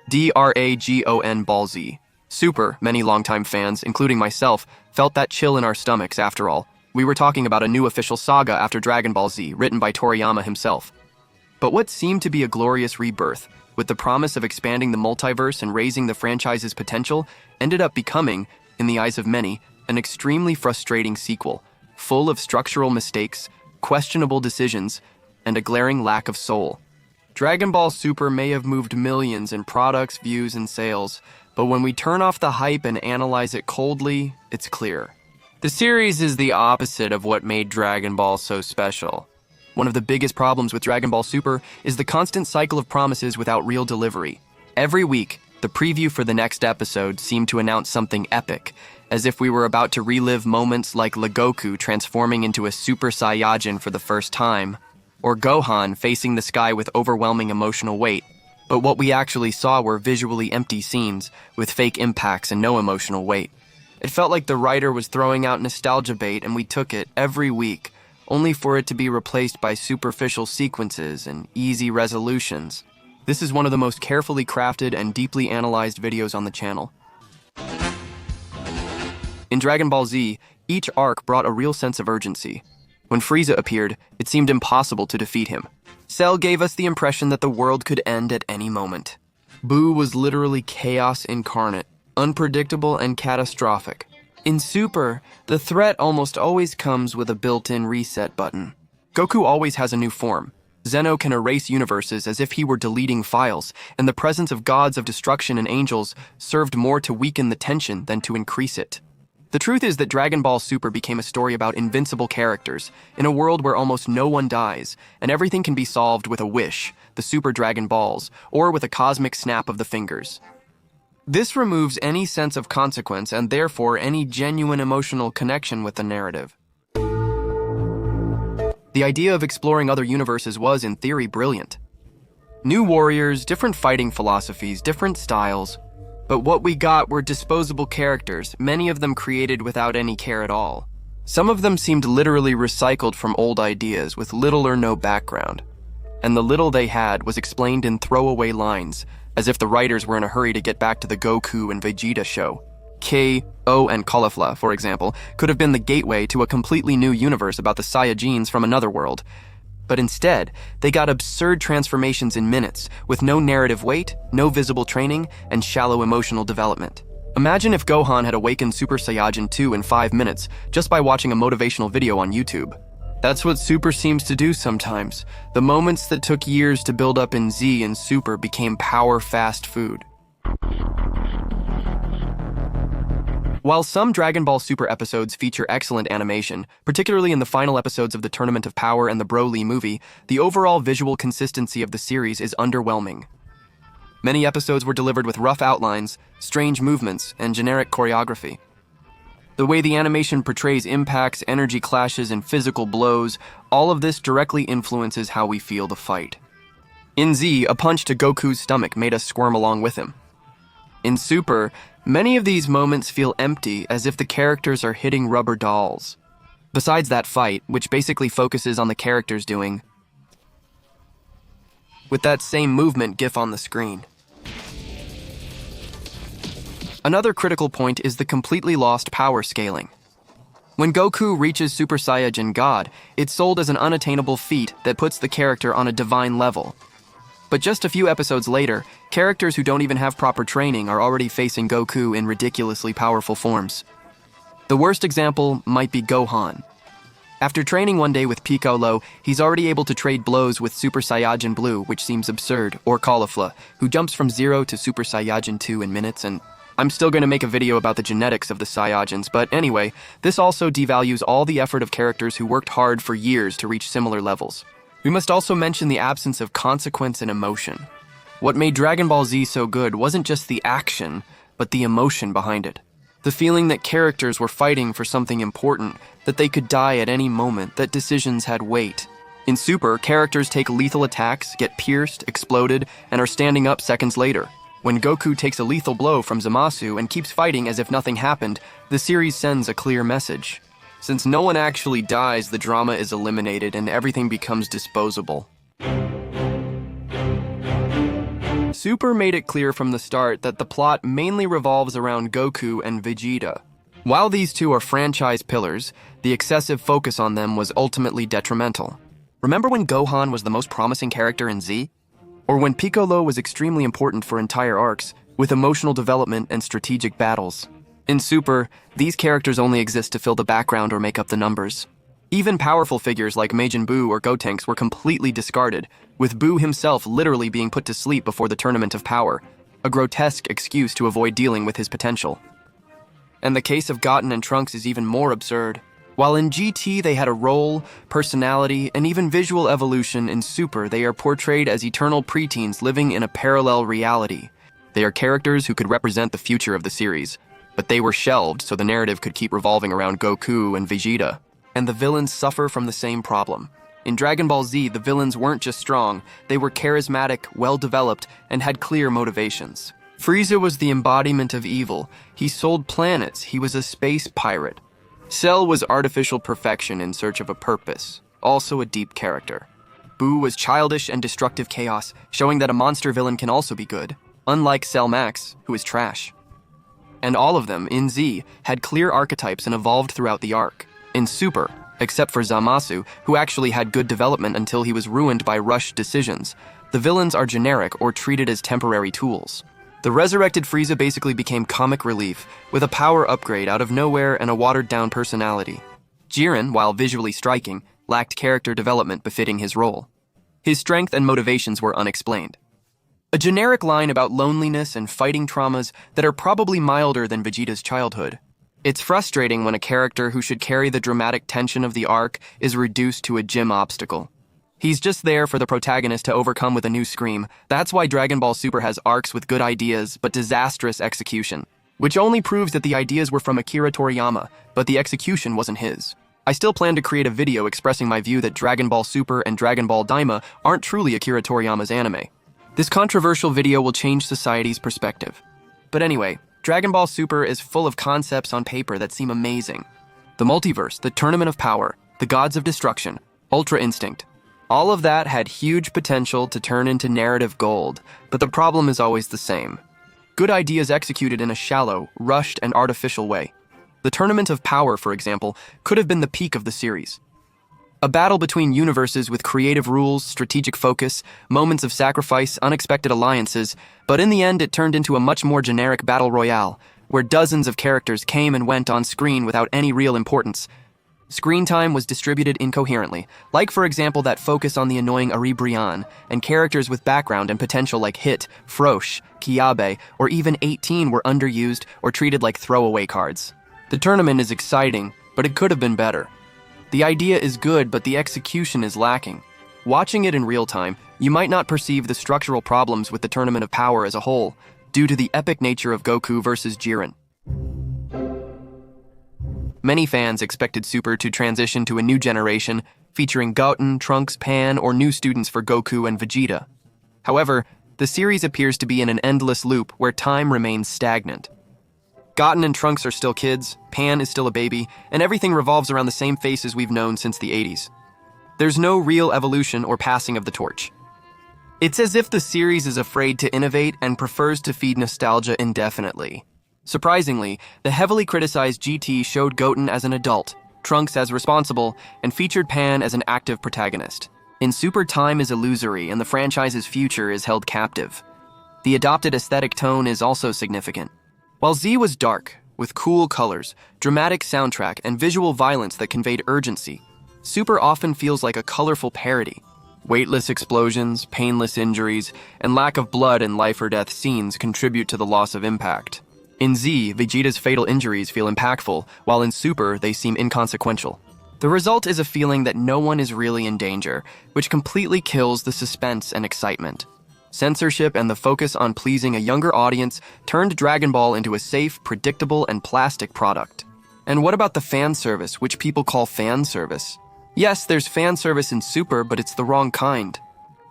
Dragon Ball Z. Super, many longtime fans, including myself, felt that chill in our stomachs after all. We were talking about a new official saga after Dragon Ball Z, written by Toriyama himself. But what seemed to be a glorious rebirth, with the promise of expanding the multiverse and raising the franchise's potential, ended up becoming, in the eyes of many, an extremely frustrating sequel, full of structural mistakes, questionable decisions, and a glaring lack of soul. Dragon Ball Super may have moved millions in products, views, and sales, but when we turn off the hype and analyze it coldly, it's clear. The series is the opposite of what made Dragon Ball so special. One of the biggest problems with Dragon Ball Super is the constant cycle of promises without real delivery. Every week, the preview for the next episode seemed to announce something epic, as if we were about to relive moments like Goku transforming into a Super Saiyajin for the first time, or Gohan facing the sky with overwhelming emotional weight. But what we actually saw were visually empty scenes, with fake impacts and no emotional weight. It felt like the writer was throwing out nostalgia bait and we took it every week, only for it to be replaced by superficial sequences and easy resolutions. This is one of the most carefully crafted and deeply analyzed videos on the channel. In Dragon Ball Z, each arc brought a real sense of urgency. When Frieza appeared, it seemed impossible to defeat him. Cell gave us the impression that the world could end at any moment. Buu was literally chaos incarnate, unpredictable and catastrophic. In Super, the threat almost always comes with a built-in reset button. Goku always has a new form. Zeno can erase universes as if he were deleting files, and the presence of gods of destruction and angels served more to weaken the tension than to increase it. The truth is that Dragon Ball Super became a story about invincible characters, in a world where almost no one dies, and everything can be solved with a wish, the Super Dragon Balls, or with a cosmic snap of the fingers. This removes any sense of consequence and therefore any genuine emotional connection with the narrative. The idea of exploring other universes was, in theory, brilliant. New warriors, different fighting philosophies, different styles. But what we got were disposable characters, many of them created without any care at all. Some of them seemed literally recycled from old ideas with little or no background. And the little they had was explained in throwaway lines, as if the writers were in a hurry to get back to the Goku and Vegeta show. K.O. and Caulifla, for example, could have been the gateway to a completely new universe about the Saiyajins from another world. But instead, they got absurd transformations in minutes, with no narrative weight, no visible training, and shallow emotional development. Imagine if Gohan had awakened Super Saiyajin 2 in 5 minutes, just by watching a motivational video on YouTube. That's what Super seems to do sometimes. The moments that took years to build up in Z and Super became power fast food. While some Dragon Ball Super episodes feature excellent animation, particularly in the final episodes of the Tournament of Power and the Broly movie, the overall visual consistency of the series is underwhelming. Many episodes were delivered with rough outlines, strange movements, and generic choreography. The way the animation portrays impacts, energy clashes, and physical blows, all of this directly influences how we feel the fight. In Z, a punch to Goku's stomach made us squirm along with him. In Super, many of these moments feel empty, as if the characters are hitting rubber dolls. Besides that fight, which basically focuses on the characters doing with that same movement GIF on the screen. Another critical point is the completely lost power scaling. When Goku reaches Super Saiyajin God, it's sold as an unattainable feat that puts the character on a divine level. But just a few episodes later, characters who don't even have proper training are already facing Goku in ridiculously powerful forms. The worst example might be Gohan. After training one day with Piccolo, he's already able to trade blows with Super Saiyajin Blue, which seems absurd, or Caulifla, who jumps from 0 to Super Saiyajin 2 in minutes, and I'm still going to make a video about the genetics of the Saiyajins, but anyway, this also devalues all the effort of characters who worked hard for years to reach similar levels. We must also mention the absence of consequence and emotion. What made Dragon Ball Z so good wasn't just the action, but the emotion behind it. The feeling that characters were fighting for something important, that they could die at any moment, that decisions had weight. In Super, characters take lethal attacks, get pierced, exploded, and are standing up seconds later. When Goku takes a lethal blow from Zamasu and keeps fighting as if nothing happened, the series sends a clear message. Since no one actually dies, the drama is eliminated and everything becomes disposable. Super made it clear from the start that the plot mainly revolves around Goku and Vegeta. While these two are franchise pillars, the excessive focus on them was ultimately detrimental. Remember when Gohan was the most promising character in Z? Or when Piccolo was extremely important for entire arcs, with emotional development and strategic battles? In Super, these characters only exist to fill the background or make up the numbers. Even powerful figures like Majin Buu or Gotenks were completely discarded, with Buu himself literally being put to sleep before the Tournament of Power, a grotesque excuse to avoid dealing with his potential. And the case of Goten and Trunks is even more absurd. While in GT they had a role, personality, and even visual evolution, in Super they are portrayed as eternal preteens living in a parallel reality. They are characters who could represent the future of the series, but they were shelved so the narrative could keep revolving around Goku and Vegeta. And the villains suffer from the same problem. In Dragon Ball Z, the villains weren't just strong, they were charismatic, well-developed, and had clear motivations. Frieza was the embodiment of evil. He sold planets, he was a space pirate. Cell was artificial perfection in search of a purpose, also a deep character. Buu was childish and destructive chaos, showing that a monster villain can also be good, unlike Cell Max, who is trash. And all of them, in Z, had clear archetypes and evolved throughout the arc. In Super, except for Zamasu, who actually had good development until he was ruined by rushed decisions, the villains are generic or treated as temporary tools. The resurrected Frieza basically became comic relief, with a power upgrade out of nowhere and a watered-down personality. Jiren, while visually striking, lacked character development befitting his role. His strength and motivations were unexplained. A generic line about loneliness and fighting traumas that are probably milder than Vegeta's childhood. It's frustrating when a character who should carry the dramatic tension of the arc is reduced to a gym obstacle. He's just there for the protagonist to overcome with a new scream. That's why Dragon Ball Super has arcs with good ideas but disastrous execution, which only proves that the ideas were from Akira Toriyama, but the execution wasn't his. I still plan to create a video expressing my view that Dragon Ball Super and Dragon Ball Daima aren't truly Akira Toriyama's anime. This controversial video will change society's perspective. But anyway, Dragon Ball Super is full of concepts on paper that seem amazing. The multiverse, the Tournament of Power, the Gods of Destruction, Ultra Instinct. All of that had huge potential to turn into narrative gold, but the problem is always the same. Good ideas executed in a shallow, rushed, and artificial way. The Tournament of Power, for example, could have been the peak of the series. A battle between universes with creative rules, strategic focus, moments of sacrifice, unexpected alliances, but in the end it turned into a much more generic battle royale, where dozens of characters came and went on screen without any real importance. Screen time was distributed incoherently, like for example that focus on the annoying Ari Brian, and characters with background and potential like Hit, Frosh, Kiabe, or even 18 were underused or treated like throwaway cards. The tournament is exciting, but it could have been better. The idea is good, but the execution is lacking. Watching it in real time, you might not perceive the structural problems with the Tournament of Power as a whole, due to the epic nature of Goku versus Jiren. Many fans expected Super to transition to a new generation, featuring Goten, Trunks, Pan, or new students for Goku and Vegeta. However, the series appears to be in an endless loop where time remains stagnant. Goten and Trunks are still kids, Pan is still a baby, and everything revolves around the same faces we've known since the 80s. There's no real evolution or passing of the torch. It's as if the series is afraid to innovate and prefers to feed nostalgia indefinitely. Surprisingly, the heavily criticized GT showed Goten as an adult, Trunks as responsible, and featured Pan as an active protagonist. In Super, time is illusory and the franchise's future is held captive. The adopted aesthetic tone is also significant. While Z was dark, with cool colors, dramatic soundtrack, and visual violence that conveyed urgency, Super often feels like a colorful parody. Weightless explosions, painless injuries, and lack of blood in life-or-death scenes contribute to the loss of impact. In Z, Vegeta's fatal injuries feel impactful, while in Super, they seem inconsequential. The result is a feeling that no one is really in danger, which completely kills the suspense and excitement. Censorship and the focus on pleasing a younger audience turned Dragon Ball into a safe, predictable, and plastic product. And what about the fan service, which people call fan service? Yes, there's fan service in Super, but it's the wrong kind.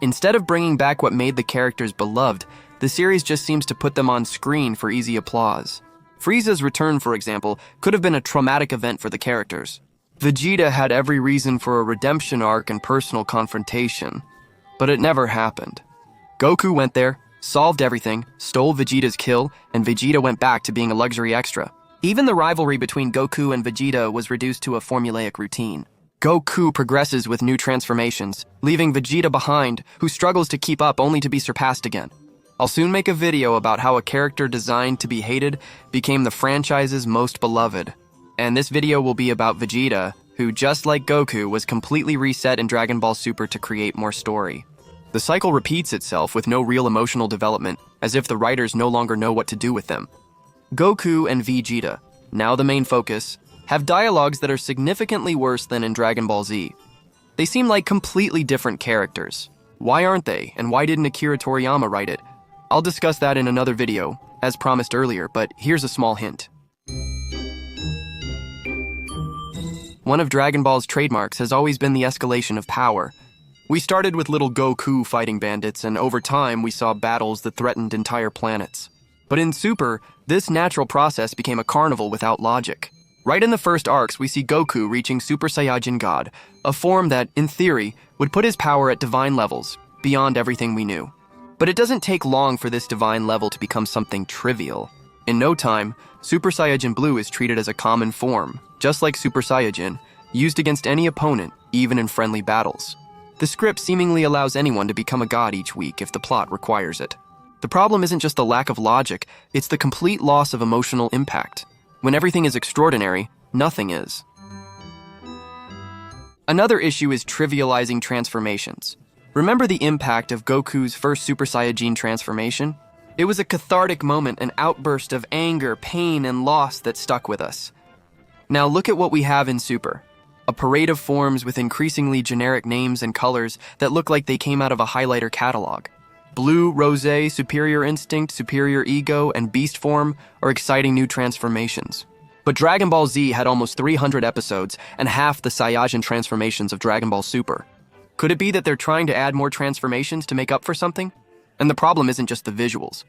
Instead of bringing back what made the characters beloved, the series just seems to put them on screen for easy applause. Frieza's return, for example, could have been a traumatic event for the characters. Vegeta had every reason for a redemption arc and personal confrontation, but it never happened. Goku went there, solved everything, stole Vegeta's kill, and Vegeta went back to being a luxury extra. Even the rivalry between Goku and Vegeta was reduced to a formulaic routine. Goku progresses with new transformations, leaving Vegeta behind, who struggles to keep up only to be surpassed again. I'll soon make a video about how a character designed to be hated became the franchise's most beloved. And this video will be about Vegeta, who, just like Goku, was completely reset in Dragon Ball Super to create more story. The cycle repeats itself with no real emotional development, as if the writers no longer know what to do with them. Goku and Vegeta, now the main focus, have dialogues that are significantly worse than in Dragon Ball Z. They seem like completely different characters. Why aren't they, and why didn't Akira Toriyama write it? I'll discuss that in another video, as promised earlier, but here's a small hint. One of Dragon Ball's trademarks has always been the escalation of power. We started with little Goku fighting bandits, and over time we saw battles that threatened entire planets. But in Super, this natural process became a carnival without logic. Right in the first arcs, we see Goku reaching Super Saiyajin God, a form that, in theory, would put his power at divine levels, beyond everything we knew. But it doesn't take long for this divine level to become something trivial. In no time, Super Saiyajin Blue is treated as a common form, just like Super Saiyajin, used against any opponent, even in friendly battles. The script seemingly allows anyone to become a god each week if the plot requires it. The problem isn't just the lack of logic, it's the complete loss of emotional impact. When everything is extraordinary, nothing is. Another issue is trivializing transformations. Remember the impact of Goku's first Super Saiyajin transformation? It was a cathartic moment, an outburst of anger, pain, and loss that stuck with us. Now look at what we have in Super. A parade of forms with increasingly generic names and colors that look like they came out of a highlighter catalog. Blue, Rosé, Superior Instinct, Superior Ego, and Beast Form are exciting new transformations. But Dragon Ball Z had almost 300 episodes and half the Saiyajin transformations of Dragon Ball Super. Could it be that they're trying to add more transformations to make up for something? And the problem isn't just the visuals.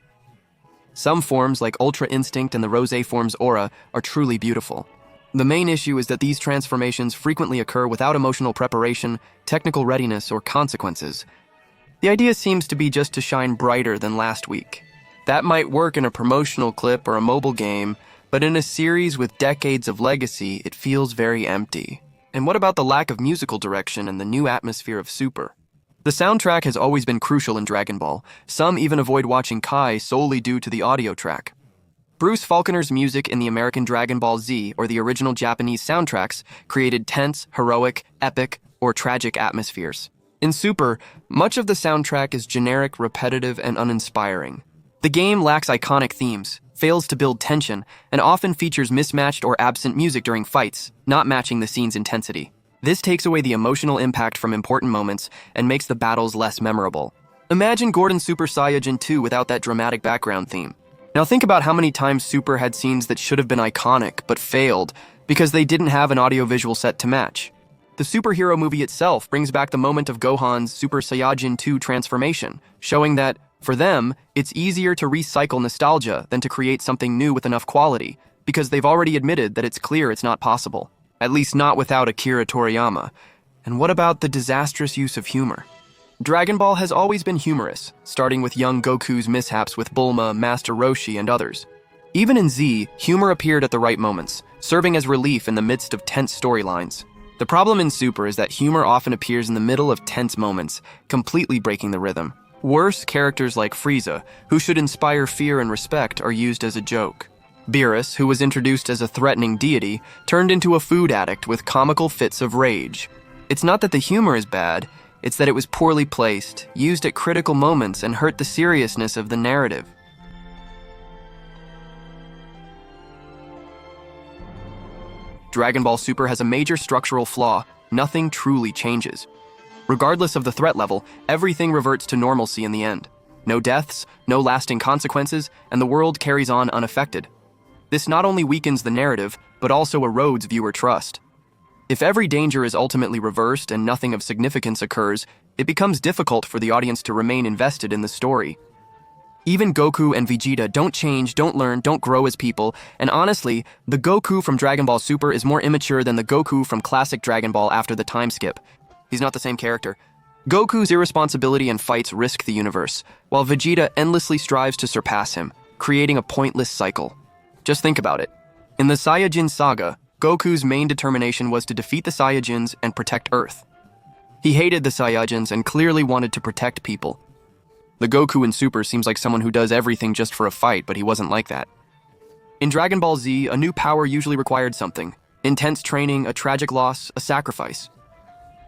Some forms, like Ultra Instinct and the Rosé form's aura, are truly beautiful. The main issue is that these transformations frequently occur without emotional preparation, technical readiness, or consequences. The idea seems to be just to shine brighter than last week. That might work in a promotional clip or a mobile game, but in a series with decades of legacy, it feels very empty. And what about the lack of musical direction and the new atmosphere of Super? The soundtrack has always been crucial in Dragon Ball. Some even avoid watching Kai solely due to the audio track. Bruce Faulconer's music in the American Dragon Ball Z or the original Japanese soundtracks created tense, heroic, epic, or tragic atmospheres. In Super, much of the soundtrack is generic, repetitive, and uninspiring. The game lacks iconic themes, fails to build tension, and often features mismatched or absent music during fights, not matching the scene's intensity. This takes away the emotional impact from important moments and makes the battles less memorable. Imagine Gordon Super Saiyajin 2 without that dramatic background theme. Now think about how many times Super had scenes that should have been iconic but failed because they didn't have an audiovisual set to match. The superhero movie itself brings back the moment of Gohan's Super Saiyajin 2 transformation, showing that, for them, it's easier to recycle nostalgia than to create something new with enough quality, because they've already admitted that it's clear it's not possible. At least not without Akira Toriyama. And what about the disastrous use of humor? Dragon Ball has always been humorous, starting with young Goku's mishaps with Bulma, Master Roshi, and others. Even in Z, humor appeared at the right moments, serving as relief in the midst of tense storylines. The problem in Super is that humor often appears in the middle of tense moments, completely breaking the rhythm. Worse, characters like Frieza, who should inspire fear and respect, are used as a joke. Beerus, who was introduced as a threatening deity, turned into a food addict with comical fits of rage. It's not that the humor is bad, it's that it was poorly placed, used at critical moments, and hurt the seriousness of the narrative. Dragon Ball Super has a major structural flaw: nothing truly changes. Regardless of the threat level, everything reverts to normalcy in the end. No deaths, no lasting consequences, and the world carries on unaffected. This not only weakens the narrative, but also erodes viewer trust. If every danger is ultimately reversed and nothing of significance occurs, it becomes difficult for the audience to remain invested in the story. Even Goku and Vegeta don't change, don't learn, don't grow as people, and honestly, the Goku from Dragon Ball Super is more immature than the Goku from classic Dragon Ball after the time skip. He's not the same character. Goku's irresponsibility and fights risk the universe, while Vegeta endlessly strives to surpass him, creating a pointless cycle. Just think about it. In the Saiyajin saga, Goku's main determination was to defeat the Saiyajins and protect Earth. He hated the Saiyajins and clearly wanted to protect people. The Goku in Super seems like someone who does everything just for a fight, but he wasn't like that. In Dragon Ball Z, a new power usually required something: intense training, a tragic loss, a sacrifice.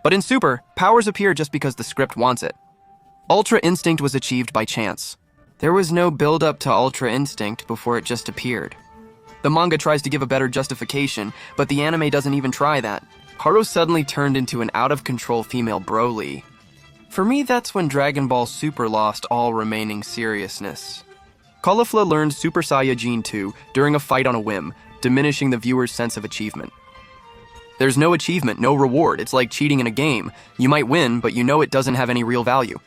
But in Super, powers appear just because the script wants it. Ultra Instinct was achieved by chance. There was no build-up to Ultra Instinct before it just appeared. The manga tries to give a better justification, but the anime doesn't even try that. Haru suddenly turned into an out-of-control female Broly. For me, that's when Dragon Ball Super lost all remaining seriousness. Caulifla learned Super Saiyajin 2 during a fight on a whim, diminishing the viewer's sense of achievement. There's no achievement, no reward. It's like cheating in a game. You might win, but you know it doesn't have any real value.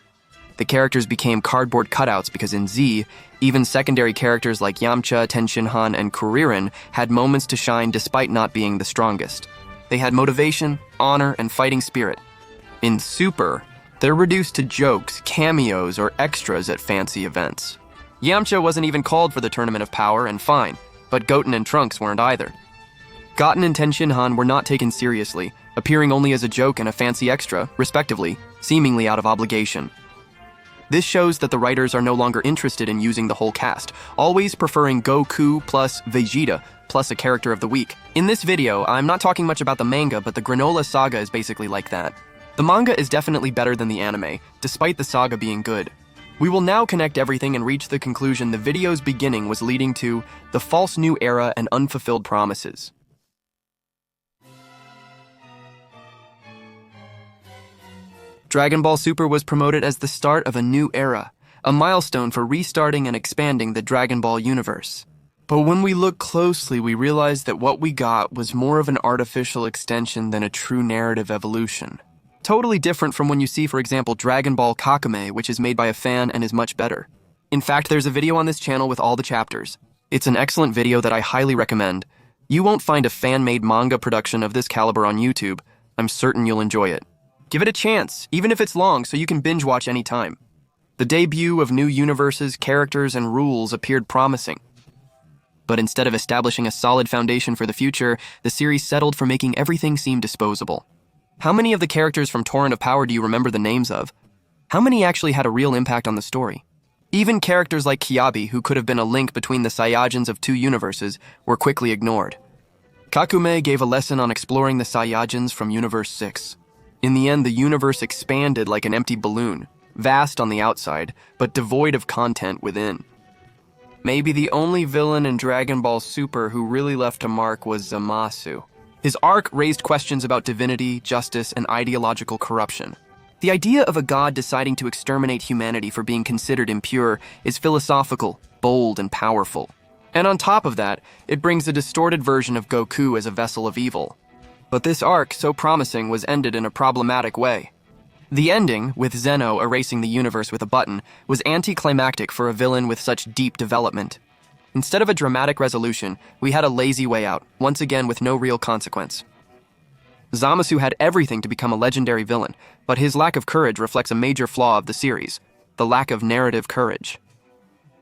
The characters became cardboard cutouts because in Z, even secondary characters like Yamcha, Tenshinhan, and Kuririn had moments to shine despite not being the strongest. They had motivation, honor, and fighting spirit. In Super, they're reduced to jokes, cameos, or extras at fancy events. Yamcha wasn't even called for the Tournament of Power, and fine, but Goten and Trunks weren't either. Goten and Tenshinhan were not taken seriously, appearing only as a joke and a fancy extra, respectively, seemingly out of obligation. This shows that the writers are no longer interested in using the whole cast, always preferring Goku plus Vegeta plus a character of the week. In this video, I'm not talking much about the manga, but the Granola saga is basically like that. The manga is definitely better than the anime, despite the saga being good. We will now connect everything and reach the conclusion the video's beginning was leading to the false new era and unfulfilled promises. Dragon Ball Super was promoted as the start of a new era, a milestone for restarting and expanding the Dragon Ball universe. But when we look closely, we realize that what we got was more of an artificial extension than a true narrative evolution. Totally different from when you see, for example, Dragon Ball Kakame, which is made by a fan and is much better. In fact, there's a video on this channel with all the chapters. It's an excellent video that I highly recommend. You won't find a fan-made manga production of this caliber on YouTube. I'm certain you'll enjoy it. Give it a chance, even if it's long, so you can binge watch anytime. The debut of new universes, characters, and rules appeared promising. But instead of establishing a solid foundation for the future, the series settled for making everything seem disposable. How many of the characters from Torrent of Power do you remember the names of? How many actually had a real impact on the story? Even characters like Kiabi, who could have been a link between the Saiyajins of two universes, were quickly ignored. Kakume gave a lesson on exploring the Saiyajins from Universe 6. In the end, the universe expanded like an empty balloon, vast on the outside, but devoid of content within. Maybe the only villain in Dragon Ball Super who really left a mark was Zamasu. His arc raised questions about divinity, justice, and ideological corruption. The idea of a god deciding to exterminate humanity for being considered impure is philosophical, bold, and powerful. And on top of that, it brings a distorted version of Goku as a vessel of evil. But this arc, so promising, was ended in a problematic way. The ending, with Zeno erasing the universe with a button, was anticlimactic for a villain with such deep development. Instead of a dramatic resolution, we had a lazy way out, once again with no real consequence. Zamasu had everything to become a legendary villain, but his lack of courage reflects a major flaw of the series: the lack of narrative courage.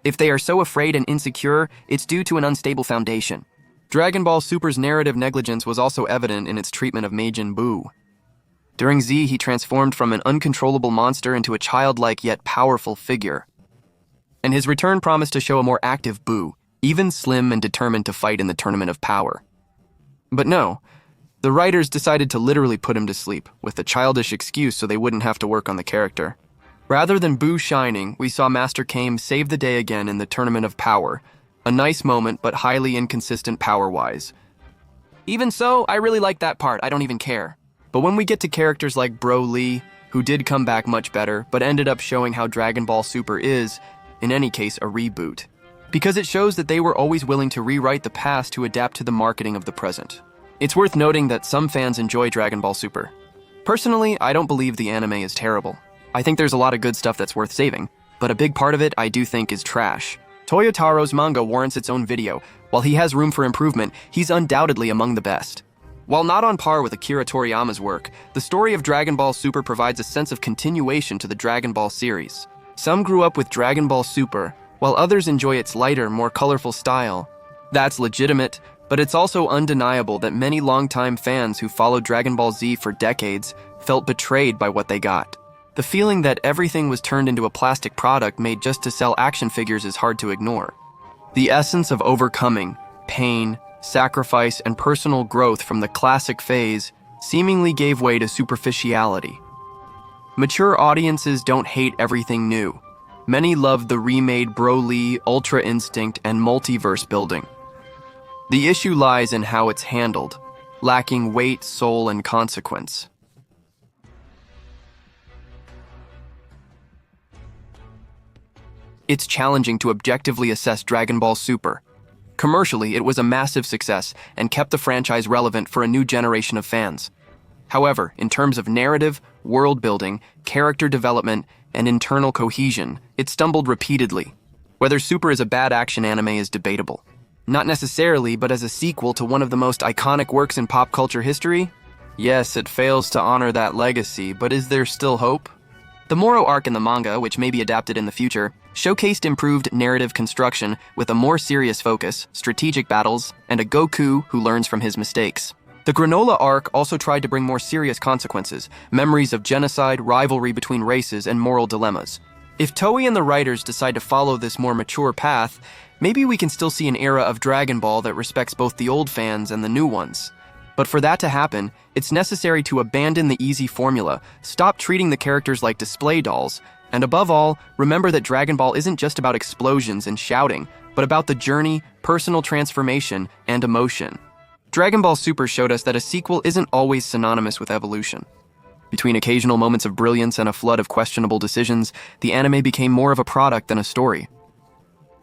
If they are so afraid and insecure, it's due to an unstable foundation. Dragon Ball Super's narrative negligence was also evident in its treatment of Majin Buu. During Z, he transformed from an uncontrollable monster into a childlike yet powerful figure. And his return promised to show a more active Buu, even slim and determined to fight in the Tournament of Power. But no, the writers decided to literally put him to sleep, with a childish excuse so they wouldn't have to work on the character. Rather than Buu shining, we saw Master Kame save the day again in the Tournament of Power. A nice moment, but highly inconsistent power-wise. Even so, I really like that part, I don't even care. But when we get to characters like Broly, who did come back much better, but ended up showing how Dragon Ball Super is, in any case, a reboot. Because it shows that they were always willing to rewrite the past to adapt to the marketing of the present. It's worth noting that some fans enjoy Dragon Ball Super. Personally, I don't believe the anime is terrible. I think there's a lot of good stuff that's worth saving, but a big part of it I do think is trash. Toyotaro's manga warrants its own video. While he has room for improvement, he's undoubtedly among the best. While not on par with Akira Toriyama's work, the story of Dragon Ball Super provides a sense of continuation to the Dragon Ball series. Some grew up with Dragon Ball Super, while others enjoy its lighter, more colorful style. That's legitimate, but it's also undeniable that many longtime fans who followed Dragon Ball Z for decades felt betrayed by what they got. The feeling that everything was turned into a plastic product made just to sell action figures is hard to ignore. The essence of overcoming, pain, sacrifice, and personal growth from the classic phase seemingly gave way to superficiality. Mature audiences don't hate everything new. Many loved the remade Broly, Ultra Instinct, and multiverse building. The issue lies in how it's handled, lacking weight, soul, and consequence. It's challenging to objectively assess Dragon Ball Super. Commercially, it was a massive success and kept the franchise relevant for a new generation of fans. However, in terms of narrative, world building, character development, and internal cohesion, it stumbled repeatedly. Whether Super is a bad action anime is debatable. Not necessarily, but as a sequel to one of the most iconic works in pop culture history? Yes, it fails to honor that legacy, but is there still hope? The Moro arc in the manga, which may be adapted in the future, showcased improved narrative construction with a more serious focus, strategic battles, and a Goku who learns from his mistakes. The Granola arc also tried to bring more serious consequences, memories of genocide, rivalry between races, and moral dilemmas. If Toei and the writers decide to follow this more mature path, maybe we can still see an era of Dragon Ball that respects both the old fans and the new ones. But for that to happen, it's necessary to abandon the easy formula, stop treating the characters like display dolls, and above all, remember that Dragon Ball isn't just about explosions and shouting, but about the journey, personal transformation, and emotion. Dragon Ball Super showed us that a sequel isn't always synonymous with evolution. Between occasional moments of brilliance and a flood of questionable decisions, the anime became more of a product than a story.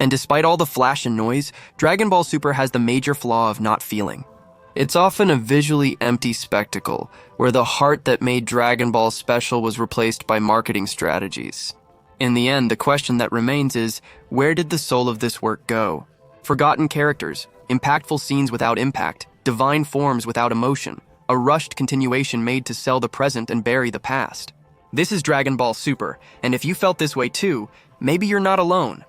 And despite all the flash and noise, Dragon Ball Super has the major flaw of not feeling. It's often a visually empty spectacle, where the heart that made Dragon Ball special was replaced by marketing strategies. In the end, the question that remains is, where did the soul of this work go? Forgotten characters, impactful scenes without impact, divine forms without emotion, a rushed continuation made to sell the present and bury the past. This is Dragon Ball Super, and if you felt this way too, maybe you're not alone.